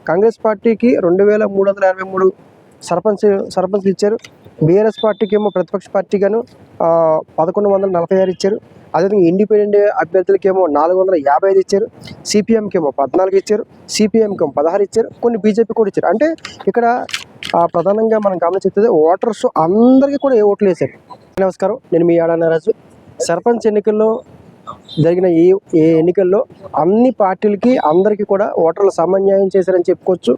కాంగ్రెస్ పార్టీకి 2383 సర్పంచ్లు ఇచ్చారు. బీఆర్ఎస్ పార్టీకి ఏమో ప్రతిపక్ష పార్టీగాను 1146 ఇచ్చారు. అదేవిధంగా ఇండిపెండెంట్ అభ్యర్థులకేమో 455 ఇచ్చారు. సిపిఎంకి ఏమో 14 ఇచ్చారు. సిపిఎంకి ఏమో 16 ఇచ్చారు. కొన్ని బీజేపీ కూడా ఇచ్చారు. అంటే ఇక్కడ ప్రధానంగా మనం గమనించేది ఓటర్స్ అందరికీ కూడా ఏ ఓట్లు వేశారు. నమస్కారం, నేను మీ ఆడానారాజు. సర్పంచ్ ఎన్నికల్లో జరిగిన ఏ ఎన్నికల్లో అన్ని పార్టీలకి అందరికీ కూడా ఓటర్లు సమన్యాయం చేశారని చెప్పుకోవచ్చు.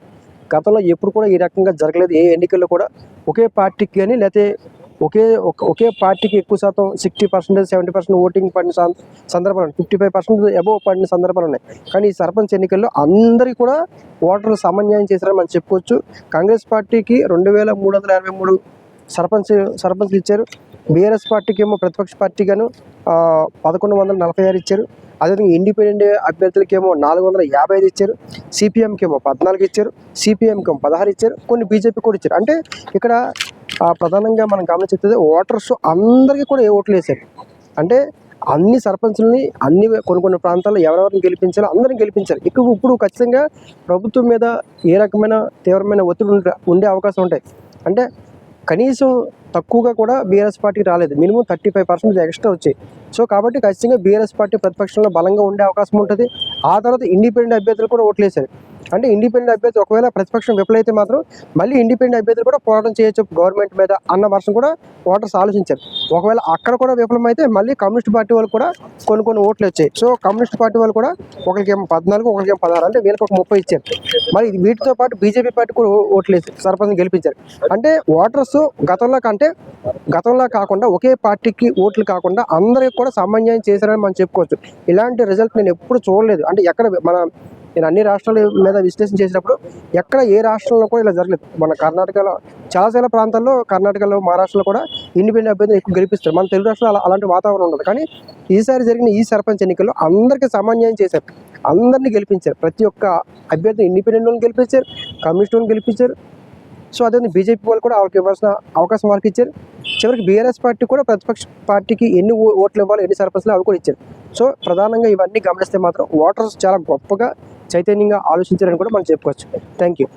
గతంలో ఎప్పుడు కూడా ఈ రకంగా జరగలేదు. ఏ ఎన్నికల్లో కూడా ఒకే పార్టీకి కానీ లేకపోతే ఒకే పార్టీకి ఎక్కువ శాతం 60%, 70% ఓటింగ్ పడిన సందర్భాలు, 55% అబోవ్ పడిన సందర్భాలు ఉన్నాయి. కానీ ఈ సర్పంచ్ ఎన్నికల్లో అందరికీ కూడా ఓటర్లు సమన్యాయం చేశారని మనం చెప్పుకోవచ్చు. కాంగ్రెస్ పార్టీకి 2383 సర్పంచ్లు ఇచ్చారు. బీఆర్ఎస్ పార్టీకి ఏమో ప్రతిపక్ష పార్టీగాను 1146 ఇచ్చారు. అదేవిధంగా ఇండిపెండెంట్ అభ్యర్థులకేమో 455 ఇచ్చారు. సిపిఎంకి ఏమో 14 ఇచ్చారు. సిపిఎంకి ఏమో 16 ఇచ్చారు. కొన్ని బీజేపీ కూడా ఇచ్చారు. అంటే ఇక్కడ ప్రధానంగా మనం గమనించేది ఓటర్స్ అందరికీ కూడా ఏ ఓట్లు వేశారు. అంటే అన్ని సర్పంచుల్ని కొన్ని ప్రాంతాల్లో ఎవరెవరిని గెలిపించాలో అందరిని గెలిపించారు. ఇప్పుడు ఖచ్చితంగా ప్రభుత్వం మీద ఏ రకమైన తీవ్రమైన ఒత్తిడి ఉండే అవకాశం ఉంటాయి. అంటే కనీసం తక్కువగా కూడా బీఆర్ఎస్ పార్టీకి రాలేదు. మినిమం 35% ఎక్స్ట్రా వచ్చాయి. సో కాబట్టి ఖచ్చితంగా బీఆర్ఎస్ పార్టీ ప్రతిపక్షంలో బలంగా ఉండే అవకాశం ఉంటుంది. ఆ తర్వాత ఇండిపెండెంట్ అభ్యర్థులు కూడా ఓట్లు వేశారు. అంటే ఇండిపెండెంట్ అభ్యర్థి ఒకవేళ ప్రతిపక్షం విఫలైతే మాత్రం మళ్ళీ ఇండిపెండెంట్ అభ్యర్థులు కూడా పోరాటం చేయొచ్చు గవర్నమెంట్ మీద అన్న వర్షం కూడా ఓటర్స్ ఆలోచించారు. ఒకవేళ అక్కడ కూడా విఫలమైతే మళ్ళీ కమ్యూనిస్ట్ పార్టీ వాళ్ళు కూడా కొన్ని ఓట్లు వచ్చాయి. సో కమ్యూనిస్ట్ పార్టీ వాళ్ళు కూడా ఒకరికేమో 14, ఒకరికేమో 16, అంటే వీళ్ళకి ఒక 30 ఇచ్చారు. మరి వీటితో పాటు బీజేపీ పార్టీ కూడా ఓట్లు వేసి సర్పంచ్ గెలిపించారు. అంటే ఓటర్స్ గతంలో కాకుండా ఒకే పార్టీకి ఓట్లు కాకుండా అందరికి కూడా సమన్యాయం చేశారని మనం చెప్పుకోవచ్చు. ఇలాంటి రిజల్ట్ నేను ఎప్పుడు చూడలేదు. అంటే నేను అన్ని రాష్ట్రాల మీద విశ్లేషణ చేసినప్పుడు ఎక్కడ ఏ రాష్ట్రంలో కూడా ఇలా జరగలేదు. మన కర్ణాటకలో చాలా ప్రాంతాల్లో, కర్ణాటకలో, మహారాష్ట్రలో కూడా ఇండిపెండెంట్ అభ్యర్థులు ఎక్కువ గెలిపిస్తారు. మన తెలుగు రాష్ట్రాల్లో అలాంటి వాతావరణం ఉండదు. కానీ ఈసారి జరిగిన ఈ సర్పంచ్ ఎన్నికల్లో అందరికీ సమన్యాయం చేశారు. అందరినీ గెలిపించారు. ప్రతి ఒక్క అభ్యర్థి ఇండిపెండెంట్ వాళ్ళని గెలిపించారు, కమ్యూనిస్ట్ వాళ్ళని గెలిపించారు. సో అదే బీజేపీ వాళ్ళు కూడా వాళ్ళకి ఇవ్వాల్సిన అవకాశం వాళ్ళకి ఇచ్చారు. చివరికి బీఆర్ఎస్ పార్టీ కూడా ప్రతిపక్ష పార్టీకి ఎన్ని ఓట్లు ఇవ్వాలి, ఎన్ని సర్పంచ్లు అవి కూడా ఇచ్చారు. సో ప్రధానంగా ఇవన్నీ గమనిస్తే మాత్రం ఓటర్స్ చాలా గొప్పగా చైతన్యంగా ఆలోచించారని కూడా మనం చెప్పుకోవచ్చు. Thank you.